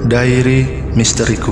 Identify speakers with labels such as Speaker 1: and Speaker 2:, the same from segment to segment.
Speaker 1: Diary Misteriku.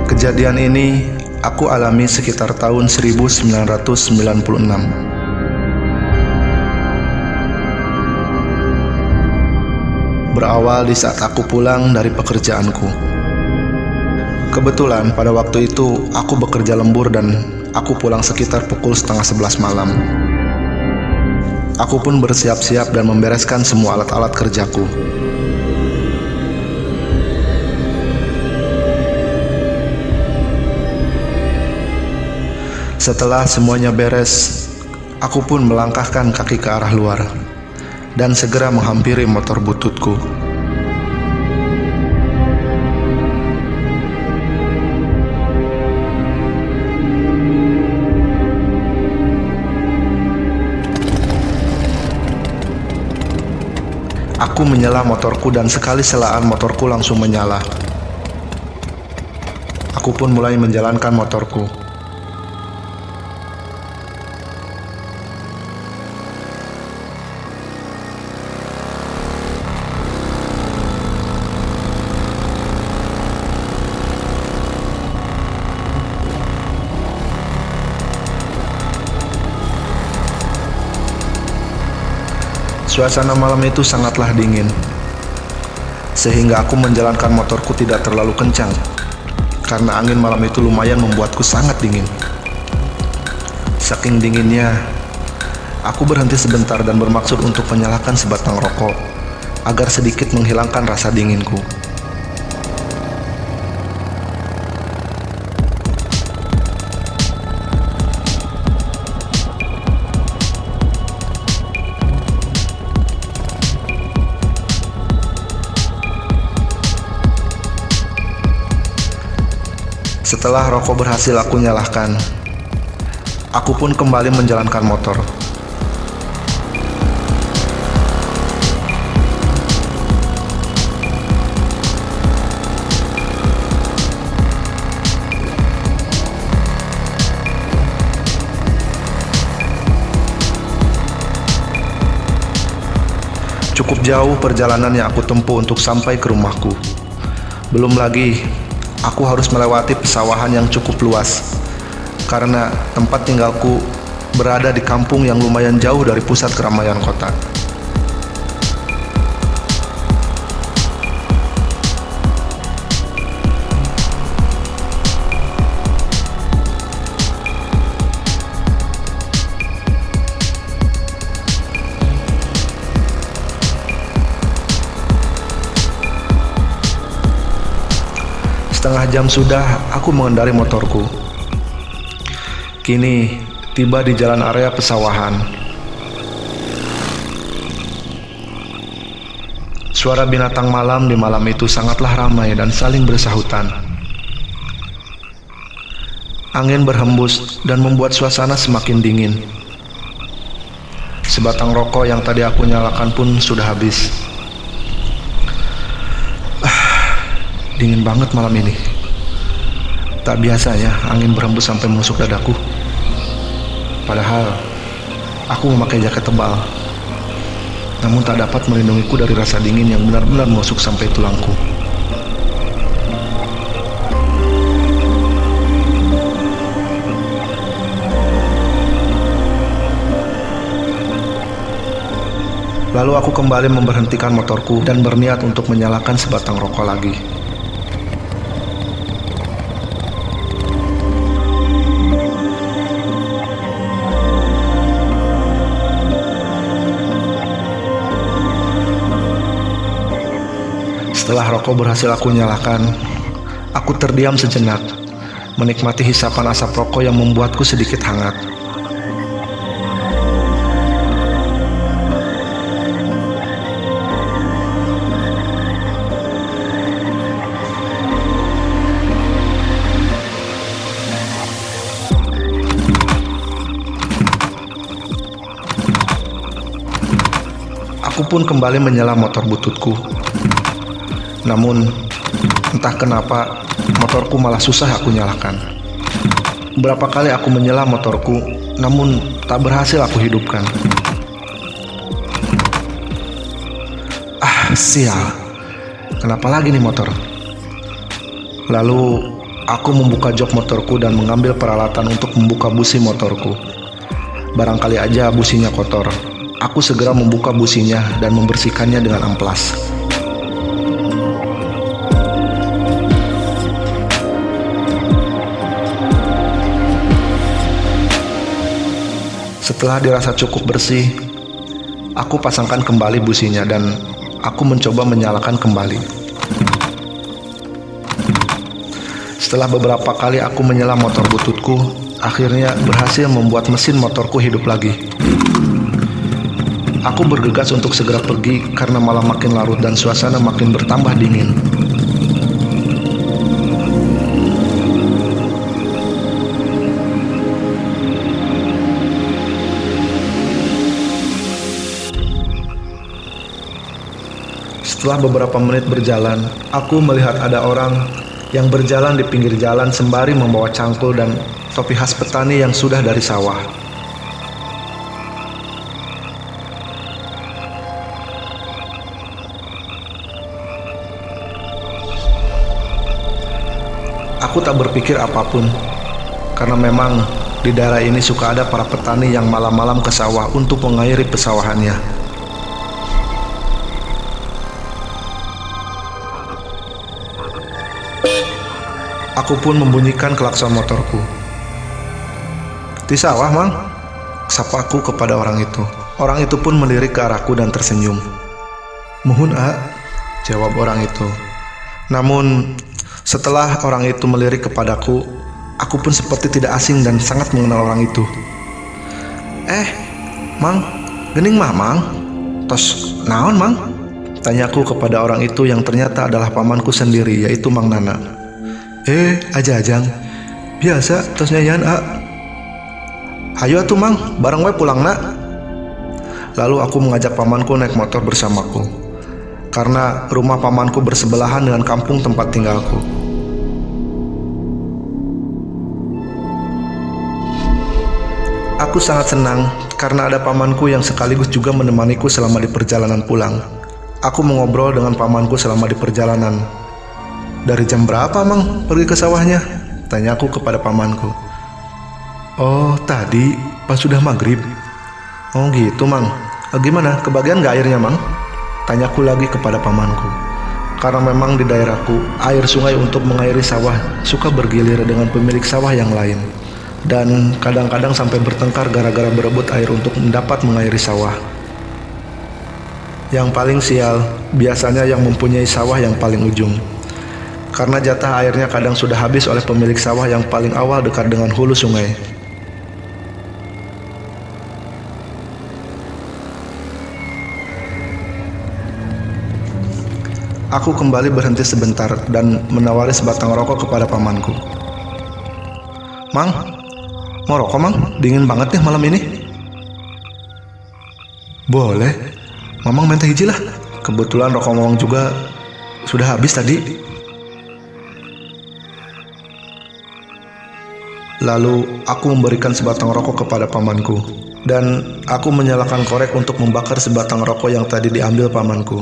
Speaker 1: Kejadian ini aku alami sekitar tahun 1996. Berawal di saat aku pulang dari pekerjaanku. Kebetulan pada waktu itu aku bekerja lembur dan aku pulang sekitar pukul 10:30 malam. Aku pun bersiap-siap dan membereskan semua alat-alat kerjaku. Setelah semuanya beres, aku pun melangkahkan kaki ke arah luar dan segera menghampiri motor bututku. Aku menyela motorku dan sekali selaan motorku langsung menyala. Aku pun mulai menjalankan motorku. Suasana malam itu sangatlah dingin, sehingga aku menjalankan motorku tidak terlalu kencang, karena angin malam itu lumayan membuatku sangat dingin. Saking dinginnya, aku berhenti sebentar dan bermaksud untuk menyalakan sebatang rokok, agar sedikit menghilangkan rasa dinginku. Setelah rokok berhasil aku nyalakan, aku pun kembali menjalankan motor. Cukup jauh perjalanan yang aku tempuh untuk sampai ke rumahku. Belum lagi aku harus melewati pesawahan yang cukup luas, karena tempat tinggalku berada di kampung yang lumayan jauh dari pusat keramaian kota. Setengah jam sudah aku mengendari motorku. Kini tiba di jalan area pesawahan. Suara binatang malam di malam itu sangatlah ramai dan saling bersahutan. Angin berhembus dan membuat suasana semakin dingin. Sebatang rokok yang tadi aku nyalakan pun sudah habis. Dingin banget malam ini. Tak biasanya angin berhembus sampai menusuk dadaku. Padahal aku memakai jaket tebal, namun tak dapat melindungiku dari rasa dingin yang benar-benar menusuk sampai tulangku. Lalu aku kembali memberhentikan motorku dan berniat untuk menyalakan sebatang rokok lagi. Setelah rokok berhasil aku nyalakan, aku terdiam sejenak, menikmati hisapan asap rokok yang membuatku sedikit hangat. Aku pun kembali menyala motor bututku. Namun, entah kenapa motorku malah susah aku nyalakan. Berapa kali aku menyela motorku, namun tak berhasil aku hidupkan. Sial, kenapa lagi nih motor? Lalu aku membuka jok motorku dan mengambil peralatan untuk membuka busi motorku. Barangkali aja businya kotor. Aku segera membuka businya dan membersihkannya dengan amplas. Setelah dirasa cukup bersih, aku pasangkan kembali businya dan aku mencoba menyalakan kembali. Setelah beberapa kali aku menyela motor bututku, akhirnya berhasil membuat mesin motorku hidup lagi. Aku bergegas untuk segera pergi karena malam makin larut dan suasana makin bertambah dingin. Setelah beberapa menit berjalan, aku melihat ada orang yang berjalan di pinggir jalan sembari membawa cangkul dan topi khas petani yang sudah dari sawah. Aku tak berpikir apapun, karena memang di daerah ini suka ada para petani yang malam-malam ke sawah untuk mengairi pesawahannya. Aku pun membunyikan klakson motorku. "Di sawah, Mang?" sapaku kepada orang itu. Orang itu pun melirik ke arahku dan tersenyum. "Muhun, A," jawab orang itu. Namun, setelah orang itu melirik kepadaku, aku pun seperti tidak asing dan sangat mengenal orang itu. Mang, gening mah, Mang? Tos naon, Mang?" tanyaku kepada orang itu yang ternyata adalah pamanku sendiri, yaitu Mang Nana. Ajang, biasa tos nyanyian, A." "Hayu atuh, Mang, bareng we pulang, nak." Lalu aku mengajak pamanku naik motor bersamaku, karena rumah pamanku bersebelahan dengan kampung tempat tinggalku. Aku sangat senang karena ada pamanku yang sekaligus juga menemaniku selama di perjalanan pulang. Aku mengobrol dengan pamanku selama di perjalanan. "Dari jam berapa, Mang, pergi ke sawahnya?" tanyaku kepada pamanku. "Oh, tadi pas sudah maghrib." "Oh gitu, Mang. Gimana, kebagian gak airnya, Mang?" tanyaku lagi kepada pamanku. Karena memang di daerahku, air sungai untuk mengairi sawah suka bergilir dengan pemilik sawah yang lain. Dan kadang-kadang sampai bertengkar gara-gara berebut air untuk mendapat mengairi sawah. Yang paling sial, biasanya yang mempunyai sawah yang paling ujung. Karena jatah airnya kadang sudah habis oleh pemilik sawah yang paling awal dekat dengan hulu sungai. Aku kembali berhenti sebentar dan menawari sebatang rokok kepada pamanku. "Mang, mau rokok, Mang? Dingin banget nih malam ini." "Boleh, Mamang minta hiji lah. Kebetulan rokok Mamang juga sudah habis tadi." Lalu aku memberikan sebatang rokok kepada pamanku, dan aku menyalakan korek untuk membakar sebatang rokok yang tadi diambil pamanku.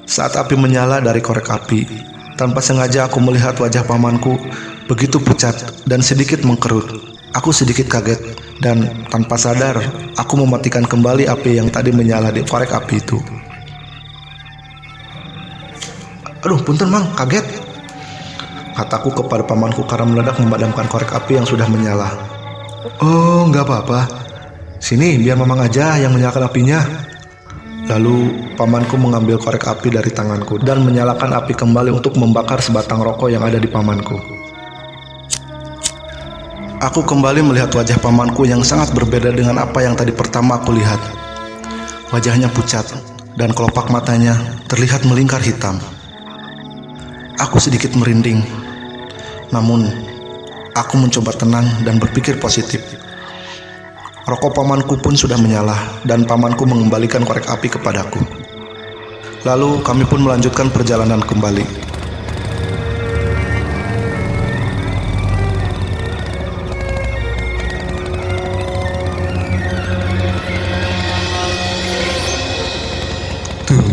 Speaker 1: Saat api menyala dari korek api, tanpa sengaja aku melihat wajah pamanku begitu pucat dan sedikit mengkerut. Aku sedikit kaget, dan tanpa sadar aku mematikan kembali api yang tadi menyala di korek api itu. "Aduh, punten, Mang, kaget," kataku kepada pamanku karena mendadak memadamkan korek api yang sudah menyala. "Oh, nggak apa-apa. Sini, biar Mamang aja yang menyalakan apinya." Lalu pamanku mengambil korek api dari tanganku dan menyalakan api kembali untuk membakar sebatang rokok yang ada di pamanku. Aku kembali melihat wajah pamanku yang sangat berbeda dengan apa yang tadi pertama aku lihat. Wajahnya pucat dan kelopak matanya terlihat melingkar hitam. Aku sedikit merinding, namun aku mencoba tenang dan berpikir positif. Rokok pamanku pun sudah menyala dan pamanku mengembalikan korek api kepadaku. Lalu kami pun melanjutkan perjalanan kembali.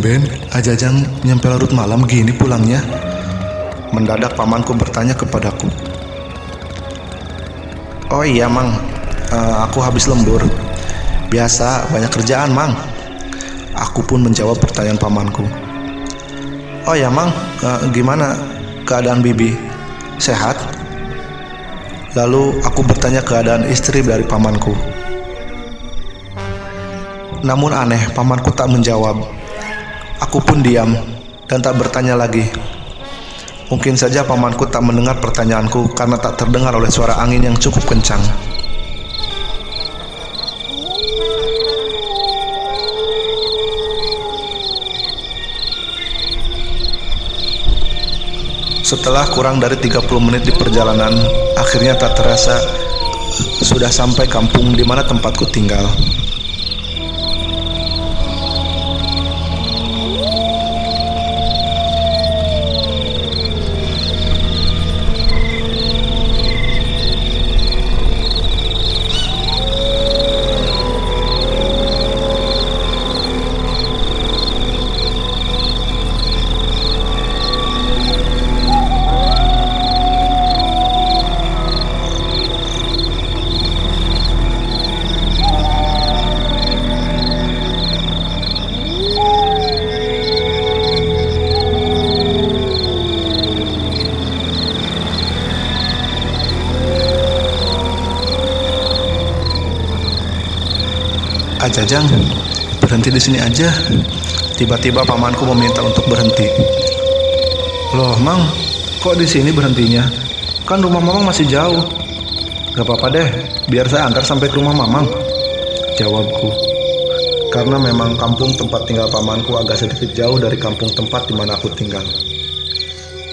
Speaker 1: Tumben, Ajajang nyampe larut malam gini pulangnya. Mendadak pamanku bertanya kepadaku. Oh iya Mang, aku habis lembur. Biasa, banyak kerjaan Mang. Aku pun menjawab pertanyaan pamanku. Oh ya Mang, gimana keadaan Bibi? Sehat? Lalu aku bertanya keadaan istri dari pamanku. Namun aneh, pamanku tak menjawab. Aku pun diam dan tak bertanya lagi. Mungkin saja pamanku tak mendengar pertanyaanku karena tak terdengar oleh suara angin yang cukup kencang. Setelah kurang dari 30 menit di perjalanan, akhirnya tak terasa sudah sampai kampung di mana tempatku tinggal. Ajajang, berhenti di sini aja. Tiba-tiba pamanku meminta untuk berhenti. Loh, Mang, kok di sini berhentinya? Kan rumah Mamang masih jauh. Gak apa-apa deh, biar saya antar sampai ke rumah Mamang, jawabku. Karena memang kampung tempat tinggal pamanku agak sedikit jauh dari kampung tempat di mana aku tinggal.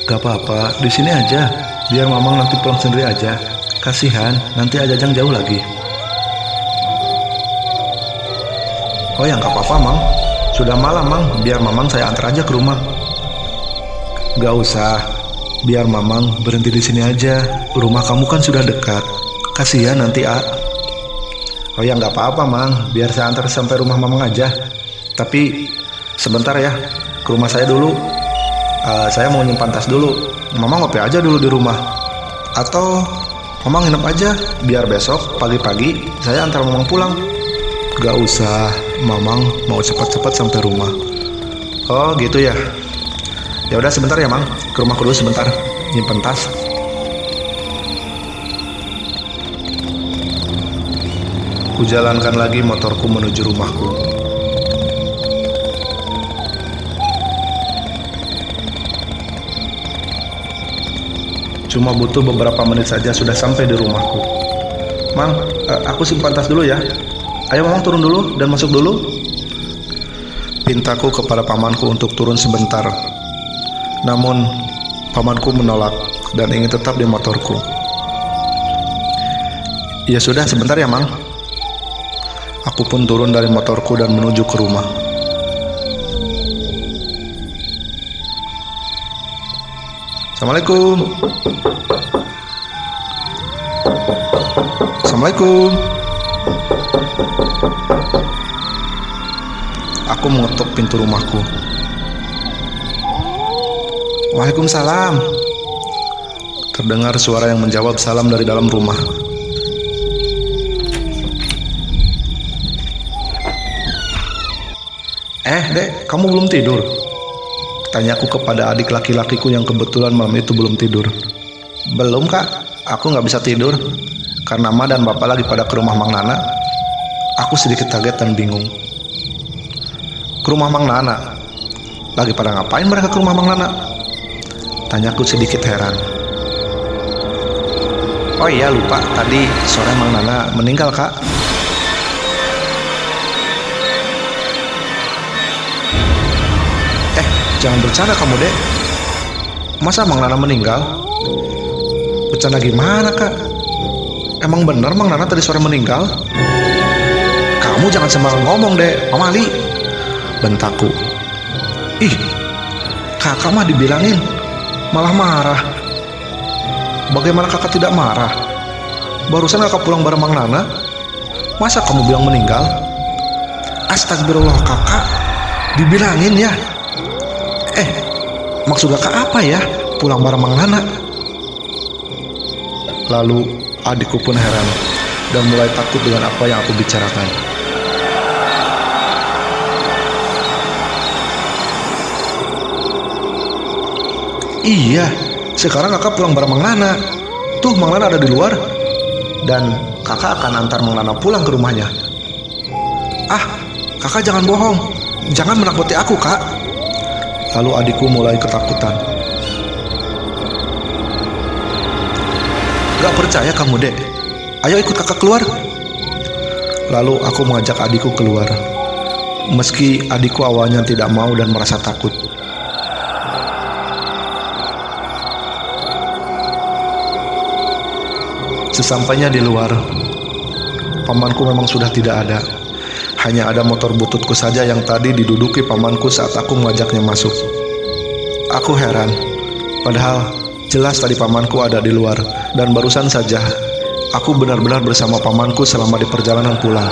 Speaker 1: Gak apa-apa, di sini aja. Biar Mamang nanti pulang sendiri aja. Kasihan, nanti Ajajang jauh lagi. Oh ya nggak apa-apa Mang, sudah malam Mang, biar Mamang saya antar aja ke rumah. Gak usah, biar Mamang berhenti di sini aja. Rumah kamu kan sudah dekat. Kasihan nanti Oh ya nggak apa-apa Mang, biar saya antar sampai rumah Mamang aja. Tapi sebentar ya, ke rumah saya dulu. Saya mau nyimpan tas dulu. Mamang ngopi aja dulu di rumah. Atau Mamang nginep aja, biar besok pagi-pagi saya antar Mamang pulang. Gak usah, Mamang mau cepat-cepat sampai rumah. Oh gitu ya. Ya udah sebentar ya Mang, ke rumahku dulu sebentar, nyimpen tas. Kujalankan lagi motorku menuju rumahku. Cuma butuh beberapa menit saja sudah sampai di rumahku. Mang, aku simpan tas dulu ya. Ayo Mamang turun dulu dan masuk dulu. Pintaku kepada pamanku untuk turun sebentar. Namun pamanku menolak dan ingin tetap di motorku. Ya sudah sebentar ya Mang. Aku pun turun dari motorku dan menuju ke rumah. Assalamualaikum. Assalamualaikum. Aku mengetuk pintu rumahku. Waalaikumsalam. Terdengar suara yang menjawab salam dari dalam rumah. Dek, kamu belum tidur? Tanyaku kepada adik laki-lakiku yang kebetulan malam itu belum tidur. Belum Kak, aku gak bisa tidur karena Ma dan Bapak lagi pada ke rumah Mang Nana. Aku sedikit kaget dan bingung. Ke rumah Mang Nana? Lagi pada ngapain mereka ke rumah Mang Nana? Tanyaku sedikit heran. Oh iya lupa, tadi sore Mang Nana meninggal Kak. Jangan bercanda kamu dek. Masa Mang Nana meninggal? Bercanda gimana Kak? Emang bener Mang Nana tadi sore meninggal? Kamu jangan sembarang ngomong dek, Mama Ali, bentakku. Ih, kakak mah dibilangin malah marah. Bagaimana kakak tidak marah? Barusan kakak pulang bareng Mang Nana. Masa kamu bilang meninggal? Astagfirullah kakak. Dibilangin ya. Maksud kakak apa ya pulang bareng Mang Nana? Lalu adikku pun heran dan mulai takut dengan apa yang aku bicarakan. Iya, sekarang kakak pulang bareng Mang Nana. Tuh Mang Nana ada di luar. Dan kakak akan antar Mang Nana pulang ke rumahnya. Ah, kakak jangan bohong. Jangan menakuti aku, Kak. Lalu adikku mulai ketakutan. Gak percaya kamu, Dek? Ayo ikut kakak keluar. Lalu aku mengajak adikku keluar. Meski adikku awalnya tidak mau dan merasa takut. Sesampainya di luar, pamanku memang sudah tidak ada. Hanya ada motor bututku saja yang tadi diduduki pamanku saat aku mengajaknya masuk. Aku heran, padahal jelas tadi pamanku ada di luar dan barusan saja aku benar-benar bersama pamanku selama di perjalanan pulang.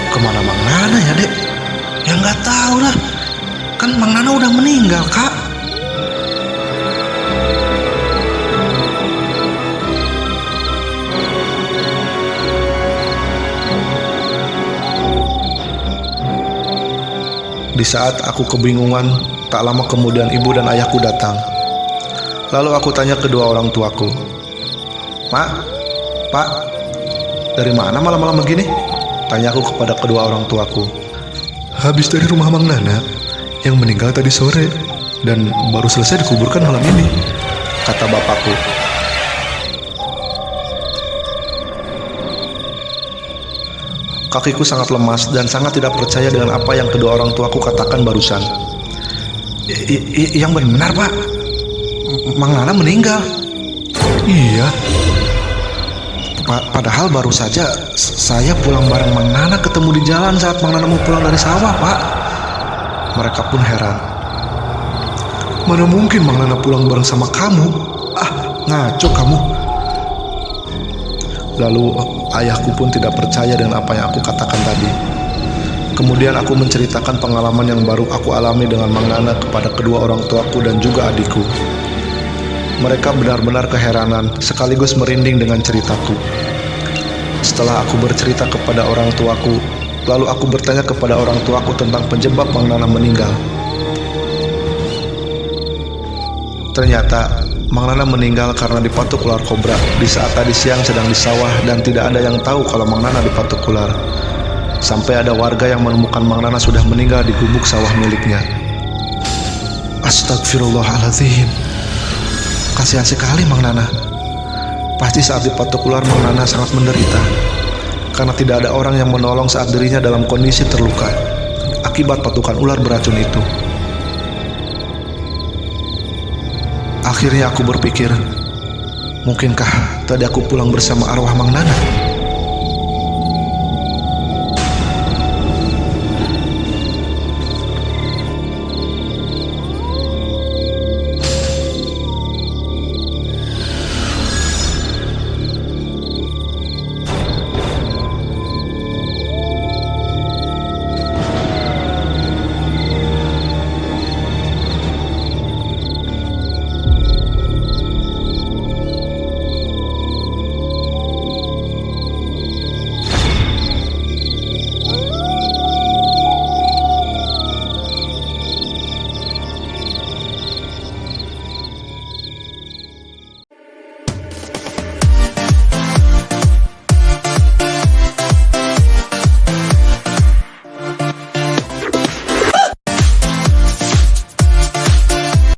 Speaker 1: Kemana Mang Nana ya, Dek? Ya nggak tahu lah. Kan Mang Nana udah meninggal, Kak. Di saat aku kebingungan, tak lama kemudian ibu dan ayahku datang. Lalu aku tanya kedua orang tuaku, "Mak, Pak, dari mana malam-malam begini?" Tanyaku kepada kedua orang tuaku. "Habis dari rumah Mang Nana yang meninggal tadi sore dan baru selesai dikuburkan malam ini," kata bapakku. Kakiku sangat lemas dan sangat tidak percaya dengan apa yang kedua orang tuaku katakan barusan. Yang benar, Pak. Mang Nana meninggal. Iya. Padahal baru saja saya pulang bareng Mang Nana ketemu di jalan saat Mang Nana mau pulang dari sawah, Pak. Mereka pun heran. Mana mungkin Mang Nana pulang bareng sama kamu? Ah, ngaco kamu. Lalu ayahku pun tidak percaya dengan apa yang aku katakan tadi. Kemudian aku menceritakan pengalaman yang baru aku alami dengan Mang Nana kepada kedua orang tuaku dan juga adikku. Mereka benar-benar keheranan sekaligus merinding dengan ceritaku. Setelah aku bercerita kepada orang tuaku, lalu aku bertanya kepada orang tuaku tentang penyebab Mang Nana meninggal. Ternyata Mang Nana meninggal karena dipatuk ular kobra di saat tadi siang sedang di sawah dan tidak ada yang tahu kalau Mang Nana dipatuk ular. Sampai ada warga yang menemukan Mang Nana sudah meninggal di gubuk sawah miliknya. Astagfirullahaladzim. Kasihan sekali Mang Nana. Pasti saat dipatuk ular Mang Nana sangat menderita karena tidak ada orang yang menolong saat dirinya dalam kondisi terluka akibat patukan ular beracun itu. Akhirnya aku berpikir, mungkinkah tadi aku pulang bersama arwah Mang Nana?